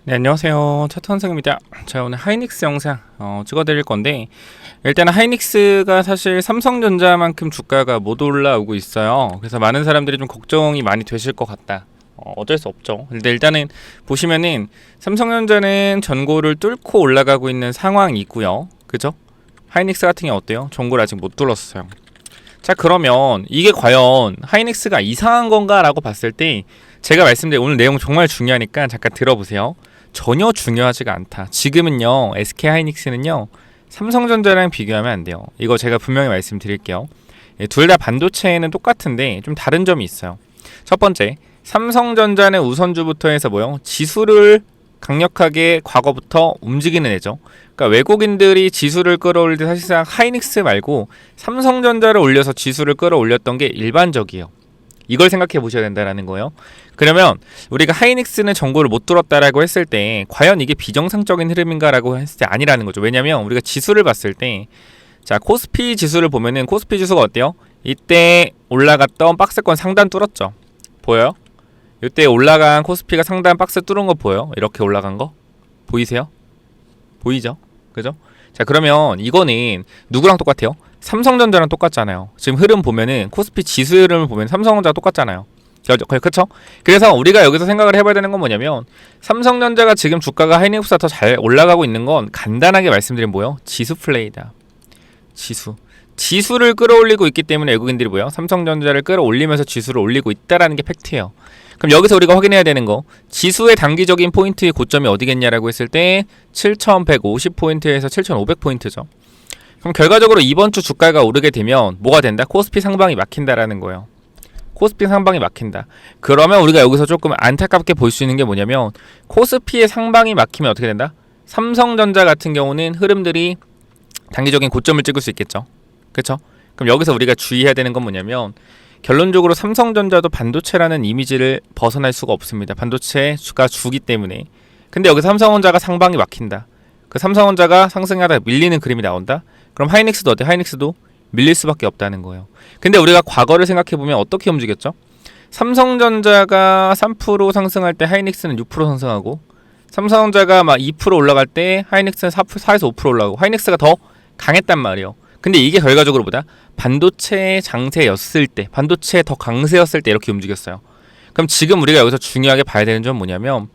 네, 안녕하세요. 차트원생입니다. 자, 오늘 하이닉스 영상 찍어드릴 건데, 일단은 하이닉스가 사실 삼성전자만큼 주가가 못 올라오고 있어요. 그래서 많은 사람들이 좀 걱정이 많이 되실 것 같다. 어쩔 수 없죠. 근데 일단은 보시면은 삼성전자는 전고를 뚫고 올라가고 있는 상황이고요. 그죠? 하이닉스 같은 게 어때요? 전고를 아직 못 뚫었어요. 자, 그러면 이게 과연 하이닉스가 이상한 건가라고 봤을 때, 제가 말씀드린 오늘 내용 정말 중요하니까 잠깐 들어보세요. 전혀 중요하지가 않다. 지금은요, SK 하이닉스는요, 삼성전자랑 비교하면 안 돼요. 이거 제가 분명히 말씀드릴게요. 둘 다 반도체는 똑같은데 좀 다른 점이 있어요. 첫 번째, 삼성전자는 우선주부터 해서 뭐요? 지수를 강력하게 과거부터 움직이는 애죠. 그러니까 외국인들이 지수를 끌어올릴 때 사실상 하이닉스 말고 삼성전자를 올려서 지수를 끌어올렸던 게 일반적이에요. 이걸 생각해 보셔야 된다는 거예요. 그러면 우리가 하이닉스는 정보를 못 들었다라고 했을 때 과연 이게 비정상적인 흐름인가라고 했을 때 아니라는 거죠. 왜냐면 우리가 지수를 봤을 때, 자, 코스피 지수를 보면은 코스피 지수가 어때요? 이때 올라갔던 박스권 상단 뚫었죠. 보여요? 이때 올라간 코스피가 상단 박스 뚫은 거 보여요? 이렇게 올라간 거 보이세요? 보이죠? 그죠? 자, 그러면 이거는 누구랑 똑같아요? 삼성전자랑 똑같잖아요. 지금 흐름 보면은 코스피 지수 흐름을 보면 삼성전자가 똑같잖아요. 그렇죠? 그래서 우리가 여기서 생각을 해봐야 되는 건 뭐냐면, 삼성전자가 지금 주가가 하이닉스보다 더 잘 올라가고 있는 건 간단하게 말씀드리면 뭐예요? 지수 플레이다. 지수를 끌어올리고 있기 때문에 외국인들이 뭐예요? 삼성전자를 끌어올리면서 지수를 올리고 있다라는 게 팩트예요. 그럼 여기서 우리가 확인해야 되는 거, 지수의 단기적인 포인트의 고점이 어디겠냐라고 했을 때 7150포인트에서 7500포인트죠. 그럼 결과적으로 이번 주 주가가 오르게 되면 뭐가 된다? 코스피 상방이 막힌다라는 거예요. 코스피 상방이 막힌다. 그러면 우리가 여기서 조금 안타깝게 볼 수 있는 게 뭐냐면, 코스피의 상방이 막히면 어떻게 된다? 삼성전자 같은 경우는 흐름들이 단기적인 고점을 찍을 수 있겠죠. 그렇죠? 그럼 여기서 우리가 주의해야 되는 건 뭐냐면, 결론적으로 삼성전자도 반도체라는 이미지를 벗어날 수가 없습니다. 반도체가 주기 때문에. 근데 여기서 삼성전자가 상방이 막힌다. 그 삼성전자가 상승하다 밀리는 그림이 나온다. 그럼 하이닉스도 어때? 하이닉스도 밀릴 수밖에 없다는 거예요. 근데 우리가 과거를 생각해보면 어떻게 움직였죠? 삼성전자가 3% 상승할 때 하이닉스는 6% 상승하고, 삼성전자가 막 2% 올라갈 때 하이닉스는 4에서 5% 올라가고, 하이닉스가 더 강했단 말이에요. 근데 이게 결과적으로 보다 반도체 장세였을 때, 반도체 더 강세였을 때 이렇게 움직였어요. 그럼 지금 우리가 여기서 중요하게 봐야 되는 점은 뭐냐면,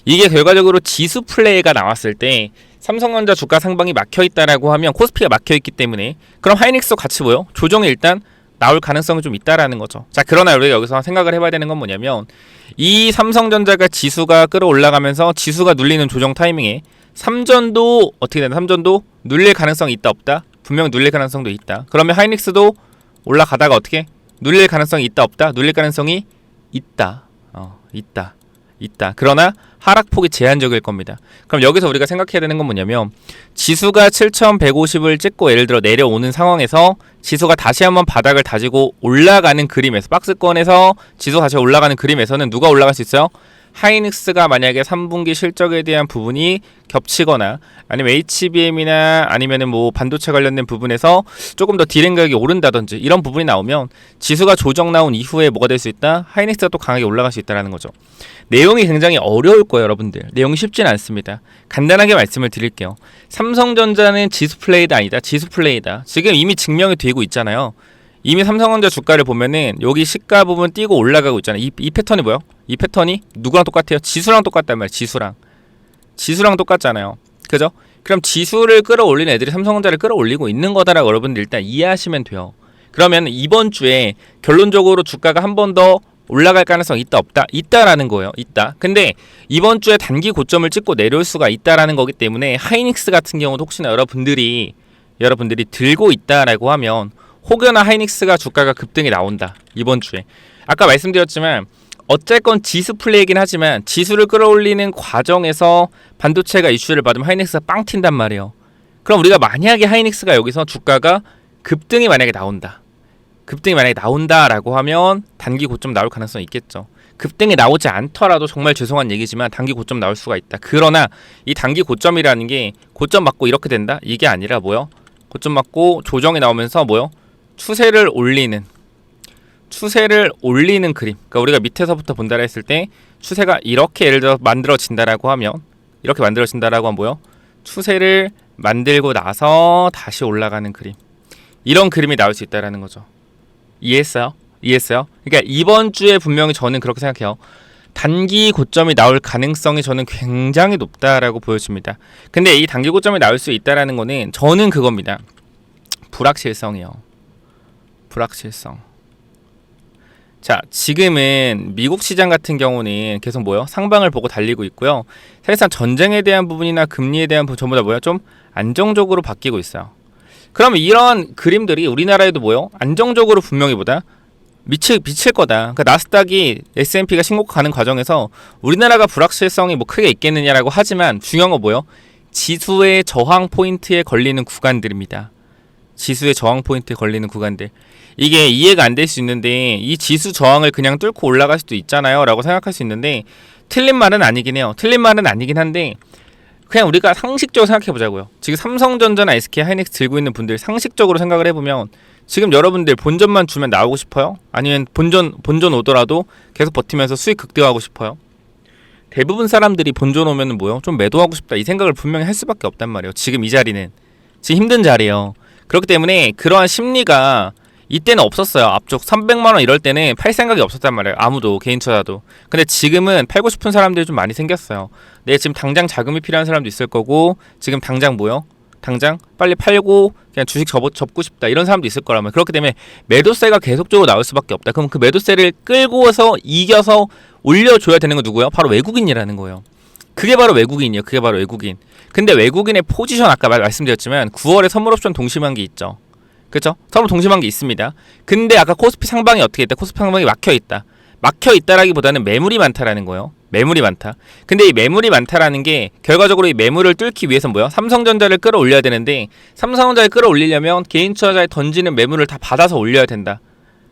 이게 결과적으로 지수 플레이가 나왔을 때 삼성전자 주가 상방이 막혀있다라고 하면 코스피가 막혀있기 때문에, 그럼 하이닉스도 같이 뭐요? 조정이 일단 나올 가능성이 좀 있다라는 거죠. 자, 그러나 우리가 여기서 생각을 해봐야 되는 건 뭐냐면, 이 삼성전자가 지수가 끌어올라가면서 지수가 눌리는 조정 타이밍에 삼전도 어떻게 되나? 삼전도 눌릴 가능성이 있다 없다? 분명 눌릴 가능성도 있다. 그러면 하이닉스도 올라가다가 어떻게? 눌릴 가능성이 있다 없다? 눌릴 가능성이 있다. 있다. 그러나 하락폭이 제한적일 겁니다. 그럼 여기서 우리가 생각해야 되는 건 뭐냐면, 지수가 7150을 찍고 예를 들어 내려오는 상황에서 지수가 다시 한번 바닥을 다지고 올라가는 그림에서, 박스권에서 지수가 다시 올라가는 그림에서는 누가 올라갈 수 있어요? 하이닉스가 만약에 3분기 실적에 대한 부분이 겹치거나, 아니면 HBM이나 아니면은 뭐 반도체 관련된 부분에서 조금 더 디램 가격이 오른다든지 이런 부분이 나오면 지수가 조정 나온 이후에 뭐가 될 수 있다? 하이닉스가 또 강하게 올라갈 수 있다는 거죠. 내용이 굉장히 어려울 거예요, 여러분들. 내용이 쉽진 않습니다. 간단하게 말씀을 드릴게요. 삼성전자는 지수 플레이다 아니다. 지수 플레이다. 지금 이미 증명이 되고 있잖아요. 이미 삼성전자 주가를 보면은 여기 시가 부분 띄고 올라가고 있잖아요. 이 패턴이 뭐예요? 이 패턴이 누구랑 똑같아요? 지수랑 똑같단 말이에요. 지수랑 똑같잖아요. 그죠? 그럼 지수를 끌어올리는 애들이 삼성전자를 끌어올리고 있는 거다라고 여러분들 일단 이해하시면 돼요. 그러면 이번 주에 결론적으로 주가가 한 번 더 올라갈 가능성이 있다 없다? 있다라는 거예요. 있다. 근데 이번 주에 단기 고점을 찍고 내려올 수가 있다라는 거기 때문에, 하이닉스 같은 경우도 혹시나 여러분들이 들고 있다라고 하면 혹여나 하이닉스가 주가가 급등이 나온다, 이번 주에. 아까 말씀드렸지만 어쨌건 지수 플레이긴 하지만 지수를 끌어올리는 과정에서 반도체가 이슈를 받으면 하이닉스가 빵 튄단 말이에요. 그럼 우리가 만약에 하이닉스가 여기서 주가가 급등이 만약에 나온다라고 하면 단기 고점 나올 가능성이 있겠죠. 급등이 나오지 않더라도 정말 죄송한 얘기지만 단기 고점 나올 수가 있다. 그러나 이 단기 고점이라는 게 고점 맞고 이렇게 된다? 이게 아니라 뭐요? 고점 맞고 조정이 나오면서 뭐요? 추세를 올리는 그림. 그러니까 우리가 밑에서부터 본다라 했을 때 추세가 이렇게 예를 들어 만들어진다라고 하면 뭐요? 추세를 만들고 나서 다시 올라가는 그림. 이런 그림이 나올 수 있다라는 거죠. 이해했어요? 그러니까 이번 주에 분명히 저는 그렇게 생각해요. 단기 고점이 나올 가능성이 저는 굉장히 높다라고 보여집니다. 근데 이 단기 고점이 나올 수 있다라는 거는 저는 그겁니다. 불확실성이요. 불확실성. 자, 지금은 미국 시장 같은 경우는 계속 뭐요? 상방을 보고 달리고 있고요. 사실상 전쟁에 대한 부분이나 금리에 대한 부분 전부 다 뭐요? 좀 안정적으로 바뀌고 있어요. 그러면 이런 그림들이 우리나라에도 뭐요? 안정적으로 분명히 보다 미칠 거다. 그러니까 나스닥이 S&P가 신고가 가는 과정에서 우리나라가 불확실성이 뭐 크게 있겠느냐라고 하지만 중요한 건 뭐요? 지수의 저항 포인트에 걸리는 구간들입니다. 지수의 저항 포인트에 걸리는 구간들. 이게 이해가 안 될 수 있는데 이 지수 저항을 그냥 뚫고 올라갈 수도 있잖아요 라고 생각할 수 있는데 틀린 말은 아니긴 해요. 틀린 말은 아니긴 한데 그냥 우리가 상식적으로 생각해 보자고요. 지금 삼성전자나 SK 하이닉스 들고 있는 분들 상식적으로 생각을 해보면 지금 여러분들 본전만 주면 나오고 싶어요? 아니면 본전 오더라도 계속 버티면서 수익 극대화하고 싶어요? 대부분 사람들이 본전 오면은 뭐요? 좀 매도하고 싶다 이 생각을 분명히 할 수밖에 없단 말이에요. 지금 이 자리는 지금 힘든 자리예요. 그렇기 때문에 그러한 심리가 이때는 없었어요. 앞쪽 300만원 이럴 때는 팔 생각이 없었단 말이에요. 아무도, 개인 투자도. 근데 지금은 팔고 싶은 사람들이 좀 많이 생겼어요. 네, 지금 당장 자금이 필요한 사람도 있을 거고 지금 당장 뭐요? 당장 빨리 팔고 그냥 주식 접고 싶다 이런 사람도 있을 거라면 그렇기 때문에 매도세가 계속적으로 나올 수밖에 없다. 그럼 그 매도세를 끌고서 이겨서 올려줘야 되는 건 누구예요? 바로 외국인이라는 거예요. 그게 바로 외국인이에요. 그게 바로 외국인. 근데 외국인의 포지션 아까 말씀드렸지만 9월에 선물옵션 동심환기 있죠. 그렇죠? 선물 동심환기 있습니다. 근데 아까 코스피 상방이 어떻게 했다? 코스피 상방이 막혀있다. 막혀있다라기보다는 매물이 많다라는 거예요. 매물이 많다. 근데 이 매물이 많다라는 게 결과적으로 이 매물을 뚫기 위해서 뭐야? 삼성전자를 끌어올려야 되는데 삼성전자를 끌어올리려면 개인 투자자에 던지는 매물을 다 받아서 올려야 된다.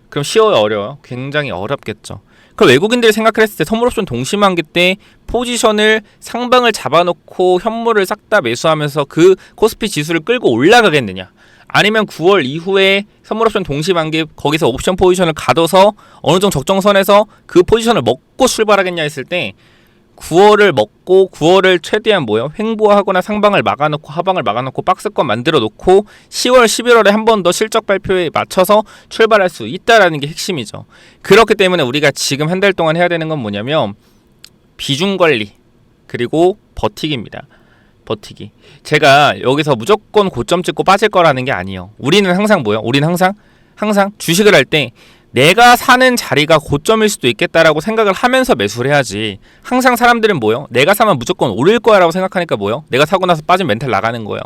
그럼 쉬워요? 어려워요? 굉장히 어렵겠죠. 그럼 외국인들이 생각을 했을 때 선물옵션 동심환기 때 포지션을 상방을 잡아놓고 현물을 싹 다 매수하면서 그 코스피 지수를 끌고 올라가겠느냐? 아니면 9월 이후에 선물옵션 동시만기 거기서 옵션 포지션을 가둬서 어느 정도 적정선에서 그 포지션을 먹고 출발하겠냐 했을 때 9월을 먹고 9월을 최대한 뭐예요? 횡보하거나 상방을 막아놓고 하방을 막아놓고 박스권 만들어 놓고 10월, 11월에 한 번 더 실적 발표에 맞춰서 출발할 수 있다라는 게 핵심이죠. 그렇기 때문에 우리가 지금 한 달 동안 해야 되는 건 뭐냐면 비중 관리 그리고 버티기입니다. 버티기. 제가 여기서 무조건 고점 찍고 빠질 거라는 게 아니에요. 우리는 항상 뭐예요? 우리는 항상 주식을 할 때 내가 사는 자리가 고점일 수도 있겠다라고 생각을 하면서 매수를 해야지. 항상 사람들은 뭐예요? 내가 사면 무조건 오를 거야라고 생각하니까 뭐예요? 내가 사고 나서 빠진 멘탈 나가는 거예요.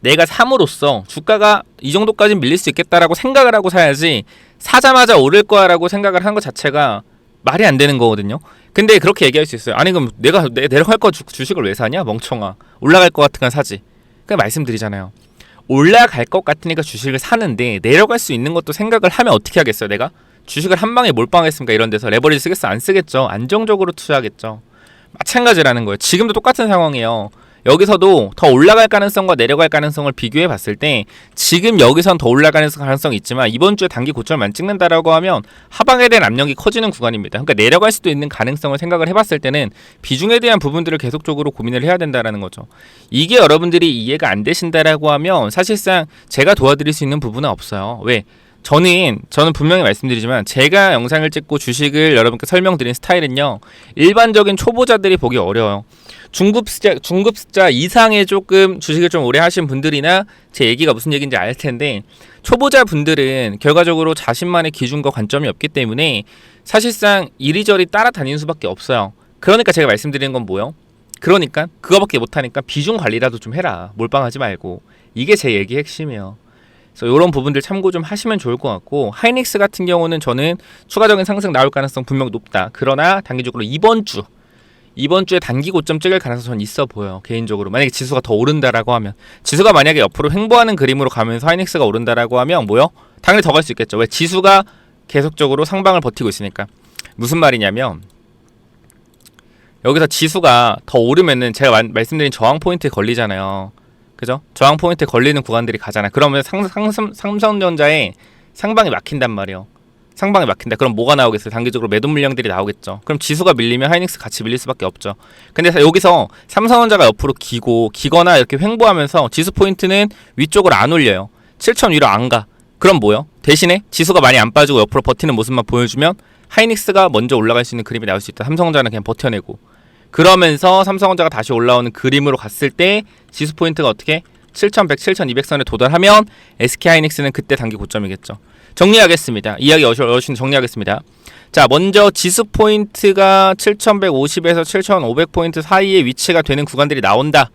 내가 삼으로써 주가가 이 정도까지 밀릴 수 있겠다라고 생각을 하고 사야지 사자마자 오를 거야라고 생각을 하는 것 자체가 말이 안 되는 거거든요. 근데 그렇게 얘기할 수 있어요. 아니 그럼 내가 내려갈 거 주식을 왜 사냐? 멍청아. 올라갈 것 같으니까 사지. 그냥 말씀드리잖아요. 올라갈 것 같으니까 주식을 사는데 내려갈 수 있는 것도 생각을 하면 어떻게 하겠어요? 내가 주식을 한 방에 몰빵하겠습니까? 이런 데서 레버리지 쓰겠어? 안 쓰겠죠. 안정적으로 투자하겠죠. 마찬가지라는 거예요. 지금도 똑같은 상황이에요. 여기서도 더 올라갈 가능성과 내려갈 가능성을 비교해 봤을 때 지금 여기선 더 올라가는 가능성이 있지만 이번 주에 단기 고점만 찍는다라고 하면 하방에 대한 압력이 커지는 구간입니다. 그러니까 내려갈 수도 있는 가능성을 생각을 해봤을 때는 비중에 대한 부분들을 계속적으로 고민을 해야 된다라는 거죠. 이게 여러분들이 이해가 안 되신다라고 하면 사실상 제가 도와드릴 수 있는 부분은 없어요. 왜? 저는 분명히 말씀드리지만 제가 영상을 찍고 주식을 여러분께 설명드린 스타일은요 일반적인 초보자들이 보기 어려워요. 중급자 이상의 조금 주식을 좀 오래 하신 분들이나 제 얘기가 무슨 얘기인지 알 텐데 초보자 분들은 결과적으로 자신만의 기준과 관점이 없기 때문에 사실상 이리저리 따라다니는 수밖에 없어요. 그러니까 제가 말씀드리는 건 뭐예요? 그러니까 그거밖에 못하니까 비중 관리라도 좀 해라. 몰빵하지 말고. 이게 제 얘기 핵심이에요. 그래서 이런 부분들 참고 좀 하시면 좋을 것 같고 하이닉스 같은 경우는 저는 추가적인 상승 나올 가능성 분명 높다. 그러나 단기적으로 이번 주에 단기 고점 찍을 가능성이 저는 있어 보여요. 개인적으로. 만약에 지수가 더 오른다라고 하면 지수가 만약에 옆으로 횡보하는 그림으로 가면서 하이닉스가 오른다라고 하면 뭐요? 당연히 더 갈 수 있겠죠. 왜? 지수가 계속적으로 상방을 버티고 있으니까. 무슨 말이냐면 여기서 지수가 더 오르면은 제가 말씀드린 저항 포인트에 걸리잖아요. 그죠? 저항 포인트에 걸리는 구간들이 가잖아. 그러면 삼성전자에 상방이 막힌단 말이에요. 상방에 막힌다. 그럼 뭐가 나오겠어요? 단기적으로 매도 물량들이 나오겠죠. 그럼 지수가 밀리면 하이닉스 같이 밀릴 수밖에 없죠. 근데 여기서 삼성전자가 옆으로 기거나 이렇게 횡보하면서 지수 포인트는 위쪽으로 안 올려요. 7천 위로 안 가. 그럼 뭐요? 대신에 지수가 많이 안 빠지고 옆으로 버티는 모습만 보여주면 하이닉스가 먼저 올라갈 수 있는 그림이 나올 수 있다. 삼성전자는 그냥 버텨내고. 그러면서 삼성전자가 다시 올라오는 그림으로 갔을 때 지수 포인트가 어떻게 7,100, 7,200선에 도달하면 SK하이닉스는 그때 단기 고점이겠죠. 정리하겠습니다. 이야기 어르신 정리하겠습니다. 자, 먼저 지수 포인트가 7,150에서 7,500포인트 사이에 위치가 되는 구간들이 나온다.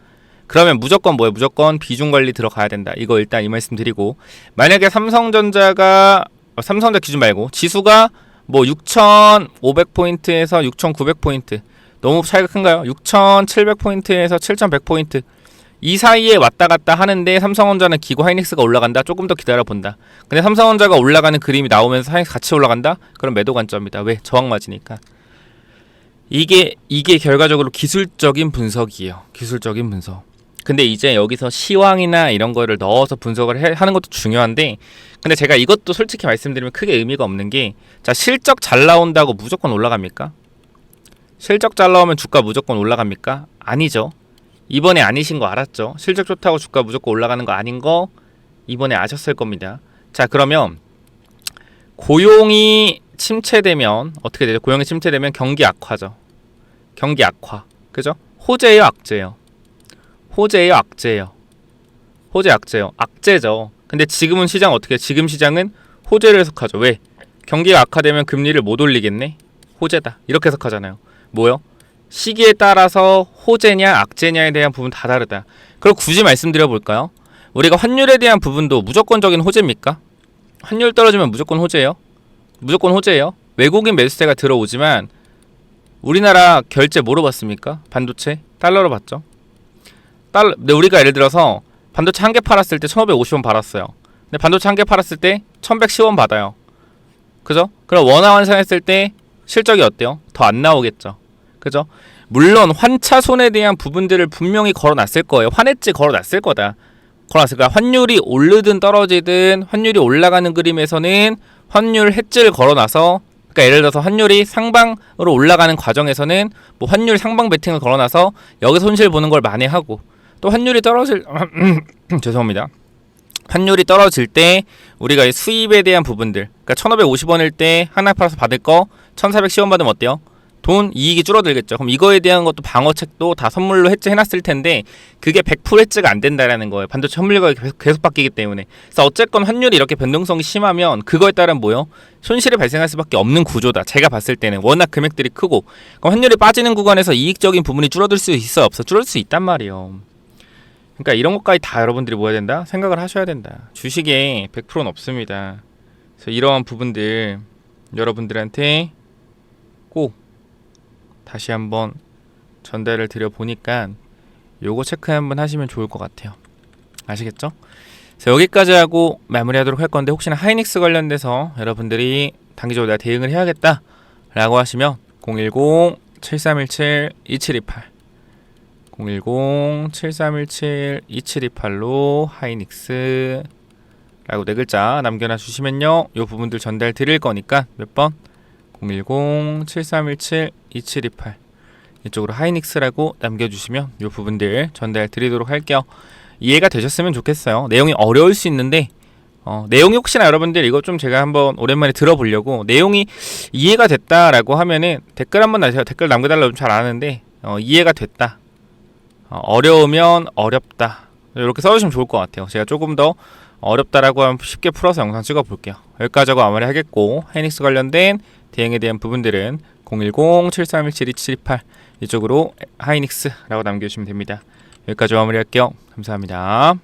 그러면 무조건 뭐예요? 무조건 비중 관리 들어가야 된다. 이거 일단 이 말씀 드리고, 만약에 삼성전자 기준 말고 지수가 뭐 6,500포인트에서 6,900포인트 너무 차이가 큰가요? 6,700포인트에서 7,100포인트 이 사이에 왔다 갔다 하는데 삼성전자는 기고 하이닉스가 올라간다. 조금 더 기다려본다. 근데 삼성전자가 올라가는 그림이 나오면서 하이닉스 같이 올라간다? 그럼 매도 관점이다. 왜? 저항 맞으니까. 이게 결과적으로 기술적인 분석이에요. 기술적인 분석. 근데 이제 여기서 시황이나 이런 거를 넣어서 분석을 하는 것도 중요한데, 근데 제가 이것도 솔직히 말씀드리면 크게 의미가 없는 게, 자, 실적 잘 나온다고 무조건 올라갑니까? 실적 잘 나오면 주가 무조건 올라갑니까? 아니죠. 이번에 아니신 거 알았죠? 실적 좋다고 주가 무조건 올라가는 거 아닌 거 이번에 아셨을 겁니다. 자, 그러면 고용이 침체되면 어떻게 되죠? 고용이 침체되면 경기 악화죠. 경기 악화. 그죠? 호재예요, 악재예요? 호재예요, 악재예요? 호재, 악재예요? 악재죠. 근데 지금은 시장 어떻게 해요? 지금 시장은 호재를 해석하죠. 왜? 경기가 악화되면 금리를 못 올리겠네? 호재다. 이렇게 해석하잖아요. 뭐요? 시기에 따라서 호재냐 악재냐에 대한 부분 다 다르다. 그럼 굳이 말씀드려볼까요? 우리가 환율에 대한 부분도 무조건적인 호재입니까? 환율 떨어지면 무조건 호재예요? 무조건 호재예요? 외국인 매수세가 들어오지만 우리나라 결제 뭐로 받습니까? 반도체? 달러로 받죠. 근데 우리가 예를 들어서 반도체 한 개 팔았을 때 1,550원 받았어요. 근데 반도체 한 개 팔았을 때 1,110원 받아요. 그죠? 그럼 원화 환산했을 때 실적이 어때요? 더 안 나오겠죠. 그죠? 물론 환차손에 대한 부분들을 분명히 걸어놨을 거예요. 환해지 걸어놨을 거다. 걸어놨을 거야. 환율이 오르든 떨어지든 환율이 올라가는 그림에서는 환율 해지를 걸어놔서, 그러니까 예를 들어서 환율이 상방으로 올라가는 과정에서는 뭐 환율 상방 베팅을 걸어놔서 여기서 손실 보는 걸 만회하고, 또 환율이 떨어질 죄송합니다. 환율이 떨어질 때 우리가 수입에 대한 부분들, 그러니까 1,550원일 때 하나 팔아서 받을 거 1,410원 받으면 어때요? 돈 이익이 줄어들겠죠. 그럼 이거에 대한 것도 방어책도 다 선물로 해지해놨을 텐데 그게 100% 해지가 안 된다라는 거예요. 반도체 환율이 계속 바뀌기 때문에. 그래서 어쨌건 환율이 이렇게 변동성이 심하면 그거에 따른 뭐요? 손실이 발생할 수밖에 없는 구조다. 제가 봤을 때는 워낙 금액들이 크고, 그럼 환율이 빠지는 구간에서 이익적인 부분이 줄어들 수 있어요, 없어? 줄어들 수 있단 말이에요. 그러니까 이런 것까지 다 여러분들이 뭐 해야 된다? 생각을 하셔야 된다. 주식에 100%는 없습니다. 그래서 이러한 부분들 여러분들한테 꼭 다시 한번 전달을 드려보니까 요거 체크 한번 하시면 좋을 것 같아요. 아시겠죠? 자, 여기까지 하고 마무리하도록 할 건데, 혹시나 하이닉스 관련돼서 여러분들이 단기적으로 내가 대응을 해야겠다 라고 하시면 010-7317-2728 010-7317-2728로 하이닉스 라고 네 글자 남겨놔 주시면요, 요 부분들 전달 드릴 거니까 몇 번? 010-7317-2728 이쪽으로 하이닉스라고 남겨주시면 이 부분들 전달 드리도록 할게요. 이해가 되셨으면 좋겠어요. 내용이 어려울 수 있는데 내용이 혹시나 여러분들 이거 좀 제가 한번 오랜만에 들어보려고, 내용이 이해가 됐다라고 하면은 댓글 한번 다시 댓글 남겨달라고 잘 아는데 이해가 됐다, 어려우면 어렵다 이렇게 써주시면 좋을 것 같아요. 제가 조금 더 어렵다라고 하면 쉽게 풀어서 영상 찍어볼게요. 여기까지 하고 마무리 하겠고, 하이닉스 관련된 대응에 대한 부분들은 010-7317-2728 이쪽으로 하이닉스라고 남겨주시면 됩니다. 여기까지 마무리할게요. 감사합니다.